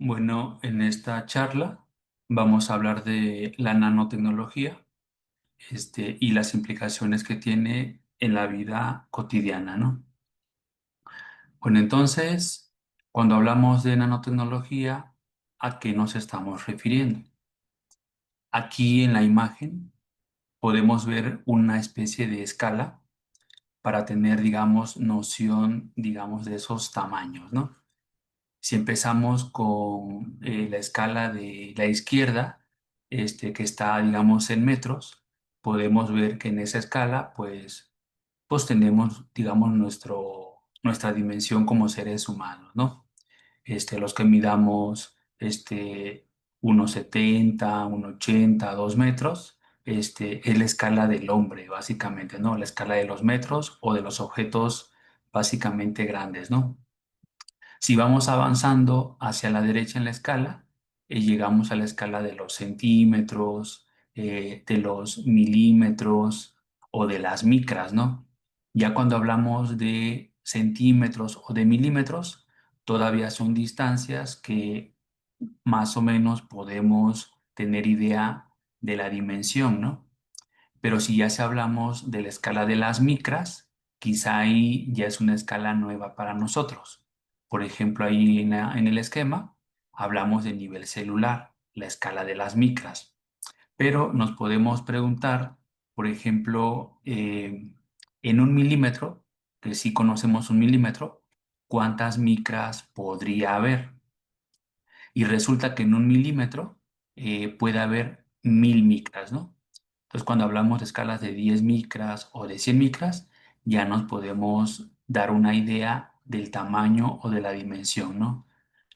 Bueno, en esta charla vamos a hablar de la nanotecnología, y las implicaciones que tiene en la vida cotidiana, ¿no? Bueno, entonces, cuando hablamos de nanotecnología, ¿a qué nos estamos refiriendo? Aquí en la imagen podemos ver una especie de escala para tener, digamos, noción, digamos, de esos tamaños, ¿no? Si empezamos con la escala de la izquierda, que está, digamos, en metros, podemos ver que en esa escala, pues tenemos, digamos, nuestra dimensión como seres humanos, ¿no? Los que midamos 1,70, 1,80, 2 metros, es la escala del hombre, básicamente, ¿no? La escala de los metros o de los objetos básicamente grandes, ¿no? Si vamos avanzando hacia la derecha en la escala, llegamos a la escala de los centímetros, de los milímetros o de las micras, ¿no? Ya cuando hablamos de centímetros o de milímetros, todavía son distancias que más o menos podemos tener idea de la dimensión, ¿no? Pero si ya se hablamos de la escala de las micras, quizá ahí ya es una escala nueva para nosotros. Por ejemplo, ahí en el esquema hablamos de nivel celular, la escala de las micras. Pero nos podemos preguntar, por ejemplo, en un milímetro, que sí conocemos un milímetro, ¿cuántas micras podría haber? Y resulta que en un milímetro puede haber 1.000 micras, ¿no? Entonces, cuando hablamos de escalas de 10 micras o de 100 micras, ya nos podemos dar una idea del tamaño o de la dimensión, ¿no?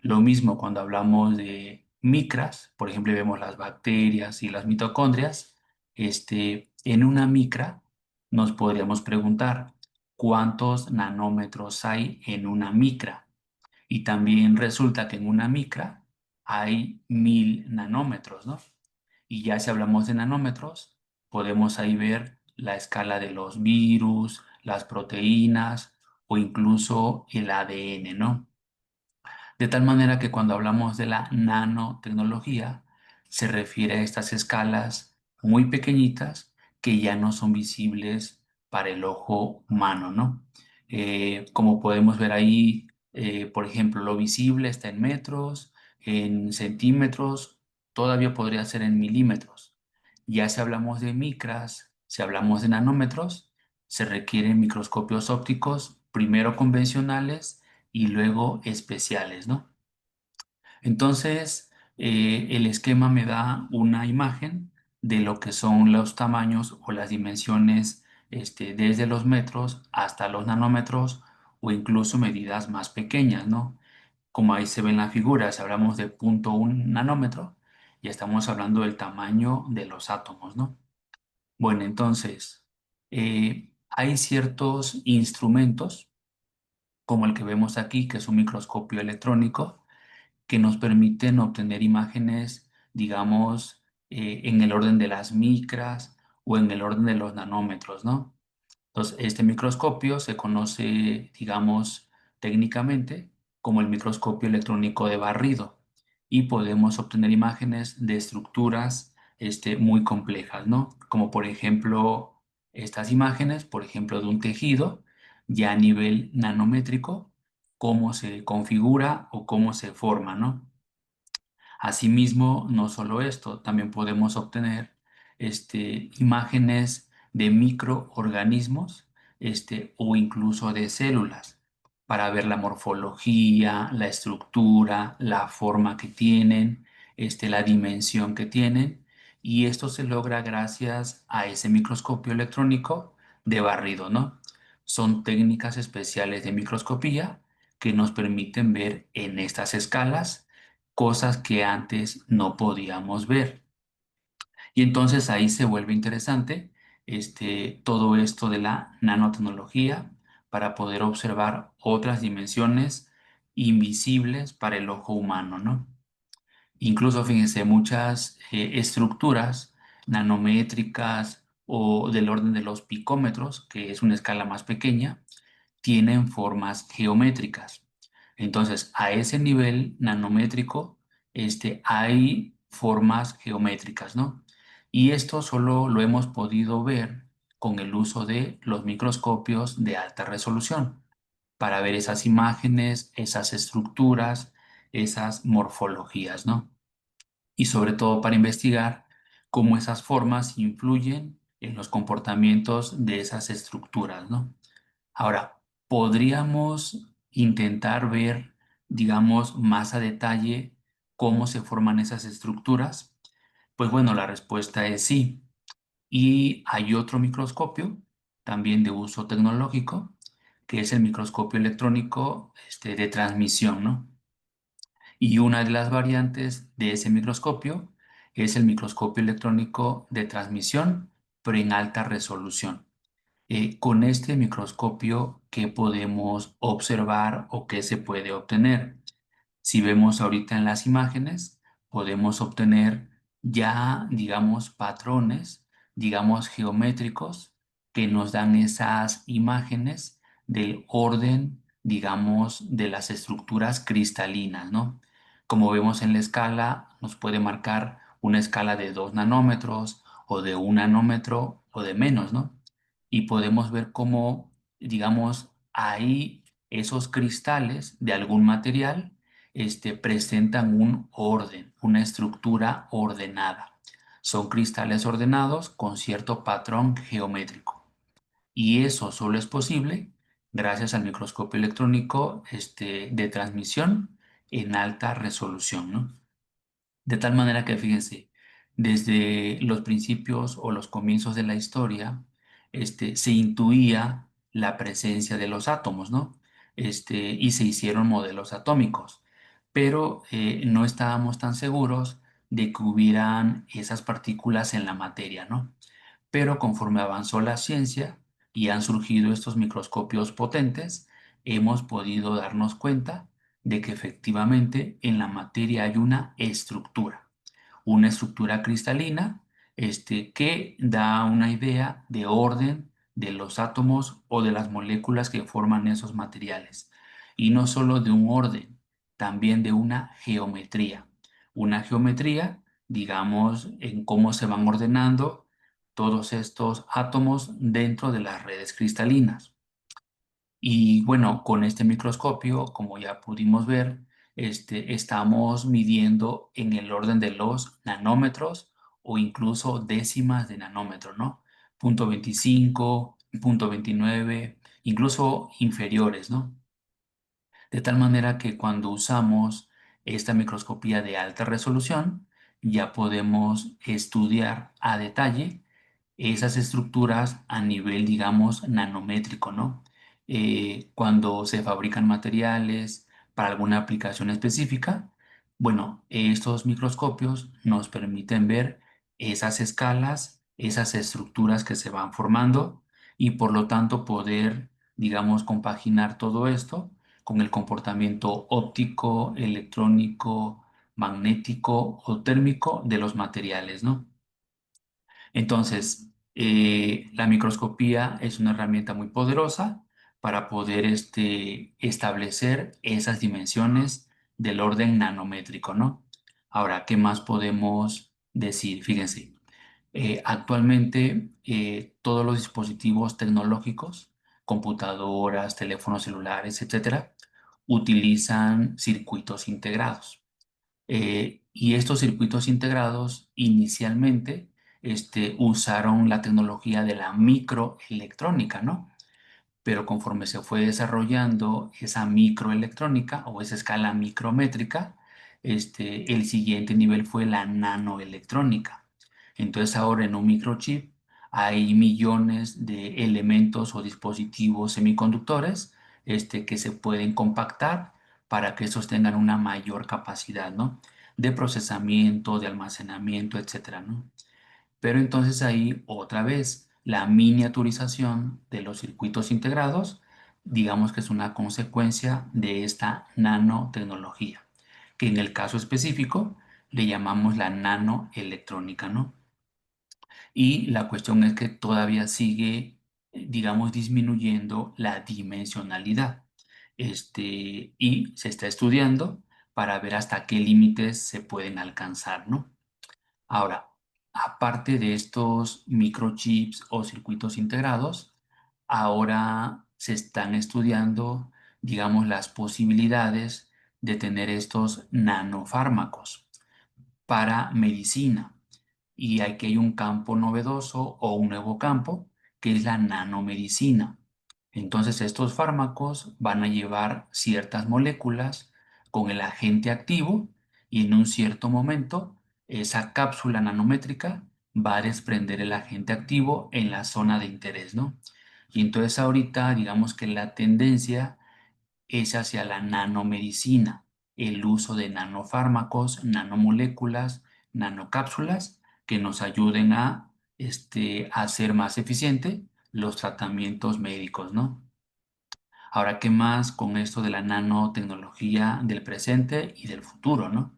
Lo mismo cuando hablamos de micras, por ejemplo, vemos las bacterias y las mitocondrias, en una micra nos podríamos preguntar cuántos nanómetros hay en una micra. Y también resulta que en una micra hay 1.000 nanómetros, ¿no? Y ya si hablamos de nanómetros, podemos ahí ver la escala de los virus, las proteínas o incluso el ADN, ¿no? De tal manera que cuando hablamos de la nanotecnología, se refiere a estas escalas muy pequeñitas que ya no son visibles para el ojo humano, ¿no? Como podemos ver ahí, por ejemplo, lo visible está en metros, en centímetros, todavía podría ser en milímetros. Ya si hablamos de micras, si hablamos de nanómetros, se requieren microscopios ópticos, primero convencionales y luego especiales, ¿no? Entonces, el esquema me da una imagen de lo que son los tamaños o las dimensiones, desde los metros hasta los nanómetros o incluso medidas más pequeñas, ¿no? Como ahí se ve en la figura, si hablamos de 0,1 nanómetro, ya estamos hablando del tamaño de los átomos, ¿no? Bueno, entonces, hay ciertos instrumentos, como el que vemos aquí, que es un microscopio electrónico, que nos permiten obtener imágenes, digamos, en el orden de las micras o en el orden de los nanómetros, ¿no? Entonces, este microscopio se conoce, digamos, técnicamente como el microscopio electrónico de barrido y podemos obtener imágenes de estructuras, muy complejas, ¿no? Como por ejemplo estas imágenes, por ejemplo, de un tejido ya a nivel nanométrico, cómo se configura o cómo se forma, ¿no? Asimismo, no solo esto, también podemos obtener, imágenes de microorganismos, o incluso de células para ver la morfología, la estructura, la forma que tienen, la dimensión que tienen. Y esto se logra gracias a ese microscopio electrónico de barrido, ¿no? Son técnicas especiales de microscopía que nos permiten ver en estas escalas cosas que antes no podíamos ver. Y entonces ahí se vuelve interesante, todo esto de la nanotecnología para poder observar otras dimensiones invisibles para el ojo humano, ¿no? Incluso, fíjense, muchas estructuras nanométricas o del orden de los picómetros, que es una escala más pequeña, tienen formas geométricas. Entonces, a ese nivel nanométrico hay formas geométricas, ¿no? Y esto solo lo hemos podido ver con el uso de los microscopios de alta resolución para ver esas imágenes, esas estructuras, esas morfologías, ¿no? Y sobre todo para investigar cómo esas formas influyen en los comportamientos de esas estructuras, ¿no? Ahora, podríamos intentar ver, digamos, más a detalle cómo se forman esas estructuras. Pues bueno, la respuesta es sí. Y hay otro microscopio, también de uso tecnológico, que es el microscopio electrónico, de transmisión, ¿no? Y una de las variantes de ese microscopio es el microscopio electrónico de transmisión, pero en alta resolución. Con este microscopio, ¿qué podemos observar o qué se puede obtener? Si vemos ahorita en las imágenes, podemos obtener ya, digamos, patrones, digamos, geométricos que nos dan esas imágenes del orden, digamos, de las estructuras cristalinas, ¿no? Como vemos en la escala, nos puede marcar una escala de 2 nanómetros o de 1 nanómetro o de menos, ¿no? Y podemos ver cómo, digamos, ahí esos cristales de algún material presentan un orden, una estructura ordenada. Son cristales ordenados con cierto patrón geométrico. Y eso solo es posible gracias al microscopio electrónico de transmisión en alta resolución, ¿no? De tal manera que, fíjense, desde los principios o los comienzos de la historia, se intuía la presencia de los átomos, ¿no? Y se hicieron modelos atómicos, pero no estábamos tan seguros de que hubieran esas partículas en la materia, ¿no? Pero conforme avanzó la ciencia y han surgido estos microscopios potentes, hemos podido darnos cuenta de que efectivamente en la materia hay una estructura cristalina, que da una idea de orden de los átomos o de las moléculas que forman esos materiales. Y no solo de un orden, también de una geometría. Una geometría, digamos, en cómo se van ordenando todos estos átomos dentro de las redes cristalinas. Y bueno, con este microscopio, como ya pudimos ver, estamos midiendo en el orden de los nanómetros o incluso décimas de nanómetro, ¿no? 0,25, 0,29, incluso inferiores, ¿no? De tal manera que cuando usamos esta microscopía de alta resolución, ya podemos estudiar a detalle esas estructuras a nivel, digamos, nanométrico, ¿no? Cuando se fabrican materiales para alguna aplicación específica, bueno, estos microscopios nos permiten ver esas escalas, esas estructuras que se van formando y por lo tanto poder, digamos, compaginar todo esto con el comportamiento óptico, electrónico, magnético o térmico de los materiales, ¿no? Entonces, la microscopía es una herramienta muy poderosa para poder establecer esas dimensiones del orden nanométrico, ¿no? Ahora, ¿qué más podemos decir? Fíjense, actualmente todos los dispositivos tecnológicos, computadoras, teléfonos celulares, etcétera, utilizan circuitos integrados. Y estos circuitos integrados inicialmente usaron la tecnología de la microelectrónica, ¿no? Pero conforme se fue desarrollando esa microelectrónica o esa escala micrométrica, el siguiente nivel fue la nanoelectrónica. Entonces ahora en un microchip hay millones de elementos o dispositivos semiconductores que se pueden compactar para que estos tengan una mayor capacidad, ¿no? De procesamiento, de almacenamiento, etcétera, ¿no? Pero entonces ahí otra vez la miniaturización de los circuitos integrados, digamos que es una consecuencia de esta nanotecnología, que en el caso específico le llamamos la nanoelectrónica, ¿no? Y la cuestión es que todavía sigue, digamos, disminuyendo la dimensionalidad. Y se está estudiando para ver hasta qué límites se pueden alcanzar, ¿no? Ahora, aparte de estos microchips o circuitos integrados, ahora se están estudiando, digamos, las posibilidades de tener estos nanofármacos para medicina. Y aquí hay un campo novedoso o un nuevo campo que es la nanomedicina. Entonces estos fármacos van a llevar ciertas moléculas con el agente activo y en un cierto momento esa cápsula nanométrica va a desprender el agente activo en la zona de interés, ¿no? Y entonces ahorita digamos que la tendencia es hacia la nanomedicina, el uso de nanofármacos, nanomoléculas, nanocápsulas que nos ayuden a hacer más eficiente los tratamientos médicos, ¿no? Ahora, ¿qué más con esto de la nanotecnología del presente y del futuro, ¿no?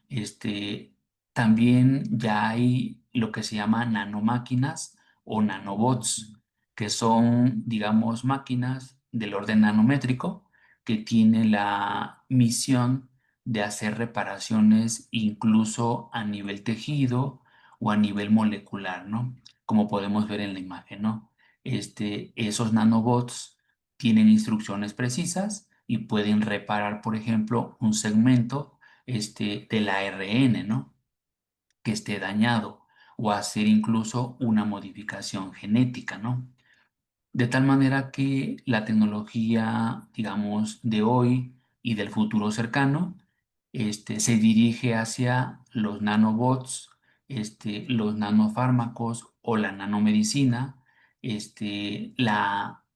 Este, También ya hay lo que se llama nanomáquinas o nanobots, que son, digamos, máquinas del orden nanométrico que tienen la misión de hacer reparaciones incluso a nivel tejido o a nivel molecular, ¿no? Como podemos ver en la imagen, ¿no? Esos nanobots tienen instrucciones precisas y pueden reparar, por ejemplo, un segmento del ARN, ¿no? Que esté dañado o hacer incluso una modificación genética, ¿no? De tal manera que la tecnología, digamos, de hoy y del futuro cercano, se dirige hacia los nanobots, los nanofármacos o la nanomedicina,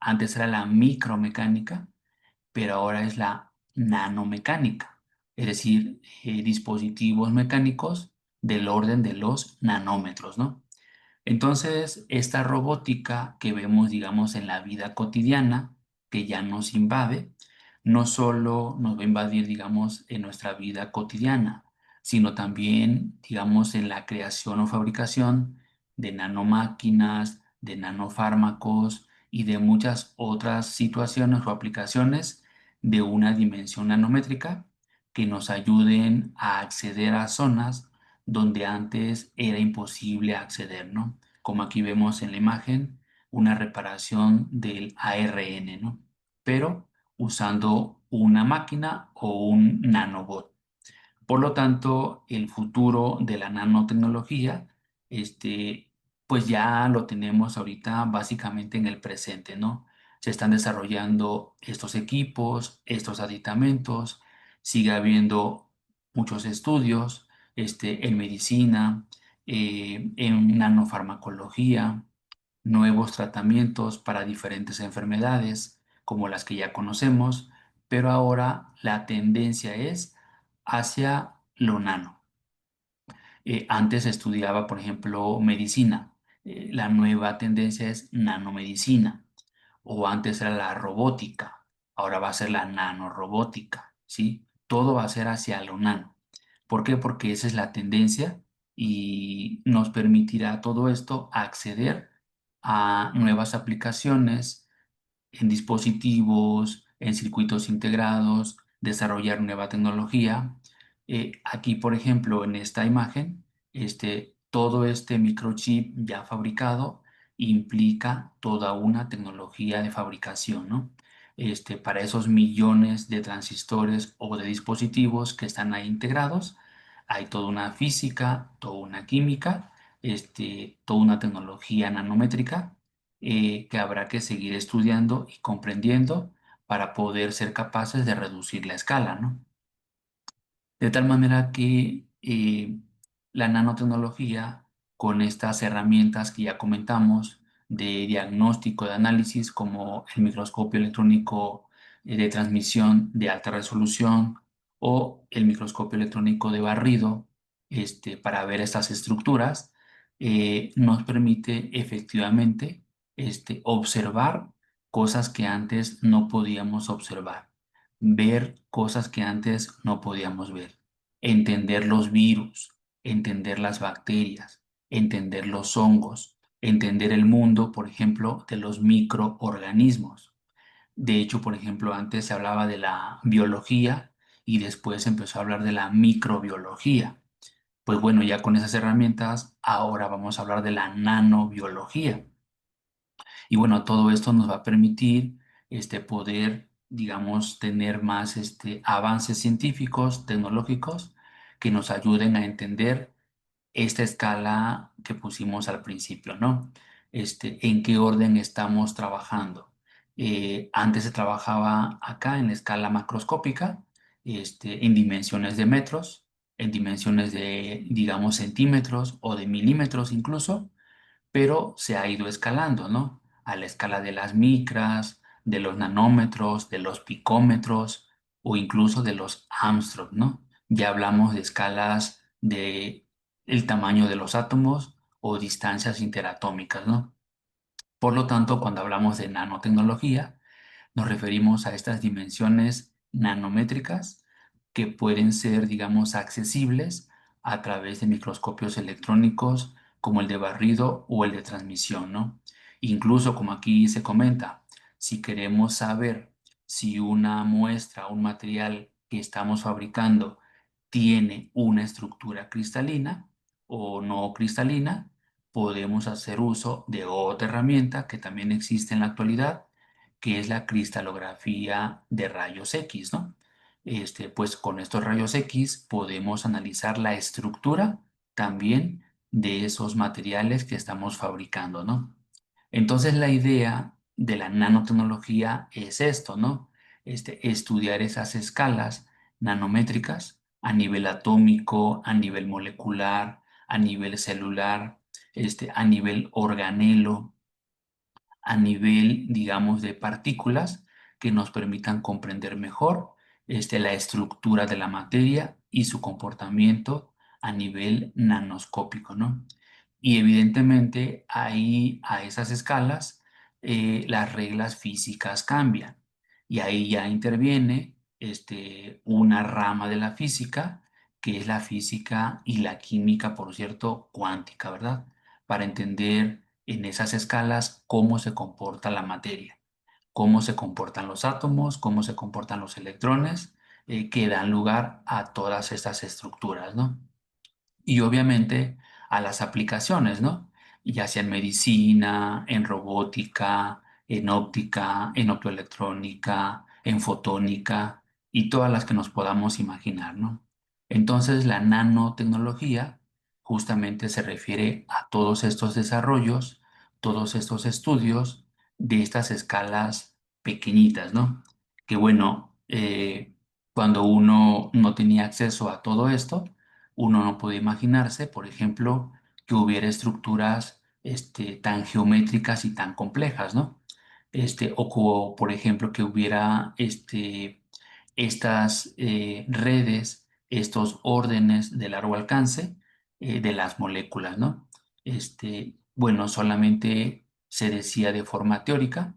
antes era la micromecánica, pero ahora es la nanomecánica, es decir, dispositivos mecánicos del orden de los nanómetros, ¿no? Entonces, esta robótica que vemos, digamos, en la vida cotidiana, que ya nos invade, no solo nos va a invadir, digamos, en nuestra vida cotidiana, sino también, digamos, en la creación o fabricación de nanomáquinas, de nanofármacos y de muchas otras situaciones o aplicaciones de una dimensión nanométrica que nos ayuden a acceder a zonas donde antes era imposible acceder, ¿no? Como aquí vemos en la imagen, una reparación del ARN, ¿no? Pero usando una máquina o un nanobot. Por lo tanto, el futuro de la nanotecnología, este, pues ya lo tenemos ahorita básicamente en el presente, ¿no? Se están desarrollando estos equipos, estos aditamentos, sigue habiendo muchos estudios, en medicina, en nanofarmacología, nuevos tratamientos para diferentes enfermedades, como las que ya conocemos, pero ahora la tendencia es hacia lo nano. Antes estudiaba, por ejemplo, medicina. La nueva tendencia es nanomedicina. O antes era la robótica. Ahora va a ser la nanorobótica, ¿sí? Todo va a ser hacia lo nano. ¿Por qué? Porque esa es la tendencia y nos permitirá todo esto acceder a nuevas aplicaciones en dispositivos, en circuitos integrados, desarrollar nueva tecnología. Aquí, por ejemplo, en esta imagen, todo este microchip ya fabricado implica toda una tecnología de fabricación, ¿no? Para esos millones de transistores o de dispositivos que están ahí integrados, hay toda una física, toda una química, toda una tecnología nanométrica que habrá que seguir estudiando y comprendiendo para poder ser capaces de reducir la escala, ¿no? De tal manera que la nanotecnología, con estas herramientas que ya comentamos de diagnóstico, de análisis, como el microscopio electrónico de transmisión de alta resolución o el microscopio electrónico de barrido, para ver estas estructuras, nos permite efectivamente observar cosas que antes no podíamos observar, ver cosas que antes no podíamos ver, entender los virus, entender las bacterias, entender los hongos, entender el mundo, por ejemplo, de los microorganismos. De hecho, por ejemplo, antes se hablaba de la biología y después se empezó a hablar de la microbiología. Pues bueno, ya con esas herramientas, ahora vamos a hablar de la nanobiología. Y bueno, todo esto nos va a permitir poder, digamos, tener más avances científicos, tecnológicos, que nos ayuden a entender esta escala que pusimos al principio, ¿no? En qué orden estamos trabajando. Antes se trabajaba acá en la escala macroscópica, en dimensiones de metros, en dimensiones de, digamos, centímetros o de milímetros incluso, pero se ha ido escalando, ¿no? A la escala de las micras, de los nanómetros, de los picómetros o incluso de los Armstrong, ¿no? Ya hablamos de escalas de el tamaño de los átomos o distancias interatómicas, ¿no? Por lo tanto, cuando hablamos de nanotecnología, nos referimos a estas dimensiones nanométricas que pueden ser, digamos, accesibles a través de microscopios electrónicos como el de barrido o el de transmisión, ¿no? Incluso, como aquí se comenta, si queremos saber si una muestra, un material que estamos fabricando tiene una estructura cristalina o no cristalina, podemos hacer uso de otra herramienta que también existe en la actualidad, que es la cristalografía de rayos X, ¿no? Pues con estos rayos X podemos analizar la estructura también de esos materiales que estamos fabricando, ¿no? Entonces la idea de la nanotecnología es esto, ¿no? Estudiar esas escalas nanométricas a nivel atómico, a nivel molecular, a nivel celular, a nivel organelo, a nivel, digamos, de partículas que nos permitan comprender mejor la estructura de la materia y su comportamiento a nivel nanoscópico, ¿no? Y evidentemente ahí a esas escalas las reglas físicas cambian y ahí ya interviene una rama de la física que es la física y la química, por cierto, cuántica, ¿verdad? Para entender en esas escalas cómo se comporta la materia, cómo se comportan los átomos, cómo se comportan los electrones, que dan lugar a todas estas estructuras, ¿no? Y obviamente a las aplicaciones, ¿no? Ya sea en medicina, en robótica, en óptica, en optoelectrónica, en fotónica y todas las que nos podamos imaginar, ¿no? Entonces la nanotecnología justamente se refiere a todos estos desarrollos, todos estos estudios de estas escalas pequeñitas, ¿no? Que bueno, cuando uno no tenía acceso a todo esto, uno no puede imaginarse, por ejemplo, que hubiera estructuras tan geométricas y tan complejas, ¿no? Por ejemplo, que hubiera estas redes, estos órdenes de largo alcance de las moléculas, ¿no? Bueno, solamente se decía de forma teórica,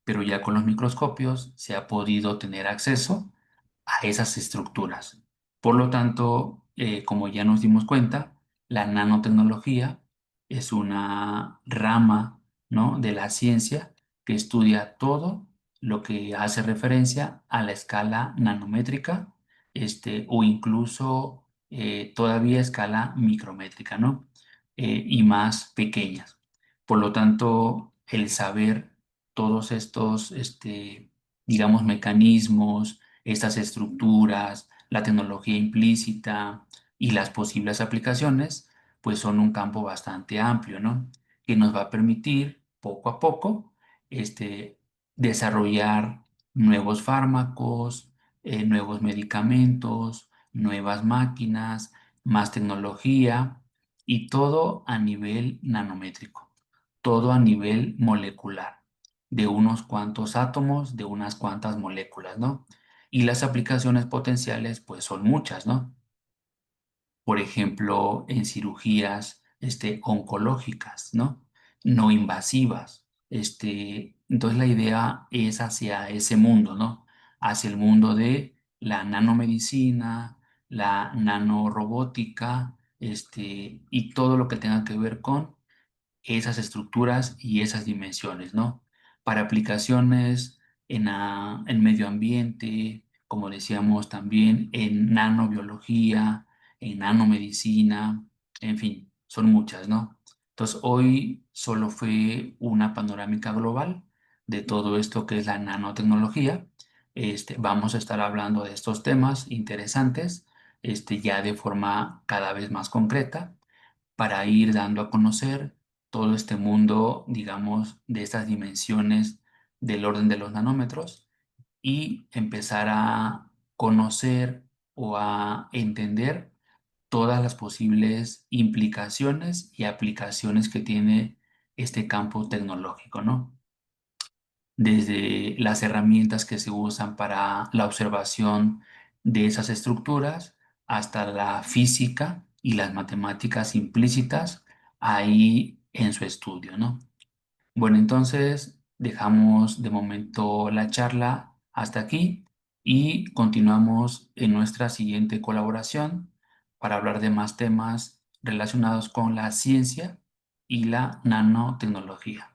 pero ya con los microscopios se ha podido tener acceso a esas estructuras. Por lo tanto, como ya nos dimos cuenta, la nanotecnología es una rama, ¿no?, de la ciencia que estudia todo lo que hace referencia a la escala nanométrica, o incluso todavía escala micrométrica, ¿no? Y más pequeñas. Por lo tanto, el saber todos estos, digamos, mecanismos, estas estructuras, la tecnología implícita y las posibles aplicaciones, pues son un campo bastante amplio, ¿no? Que nos va a permitir poco a poco desarrollar nuevos fármacos, nuevos medicamentos, nuevas máquinas, más tecnología y todo a nivel nanométrico, todo a nivel molecular, de unos cuantos átomos, de unas cuantas moléculas, ¿no? Y las aplicaciones potenciales, pues son muchas, ¿no? Por ejemplo, en cirugías oncológicas, ¿no? No invasivas. Entonces la idea es hacia ese mundo, ¿no? Hacia el mundo de la nanomedicina, la nanorobótica, y todo lo que tenga que ver con esas estructuras y esas dimensiones, ¿no? Para aplicaciones en medio ambiente, como decíamos también en nanobiología, en nanomedicina, en fin, son muchas, ¿no? Entonces, hoy solo fue una panorámica global de todo esto que es la nanotecnología. Vamos a estar hablando de estos temas interesantes, ya de forma cada vez más concreta, para ir dando a conocer todo este mundo, digamos, de estas dimensiones del orden de los nanómetros y empezar a conocer o a entender todas las posibles implicaciones y aplicaciones que tiene este campo tecnológico, ¿no? Desde las herramientas que se usan para la observación de esas estructuras hasta la física y las matemáticas implícitas ahí en su estudio, ¿no? Bueno, entonces dejamos de momento la charla hasta aquí y continuamos en nuestra siguiente colaboración para hablar de más temas relacionados con la ciencia y la nanotecnología.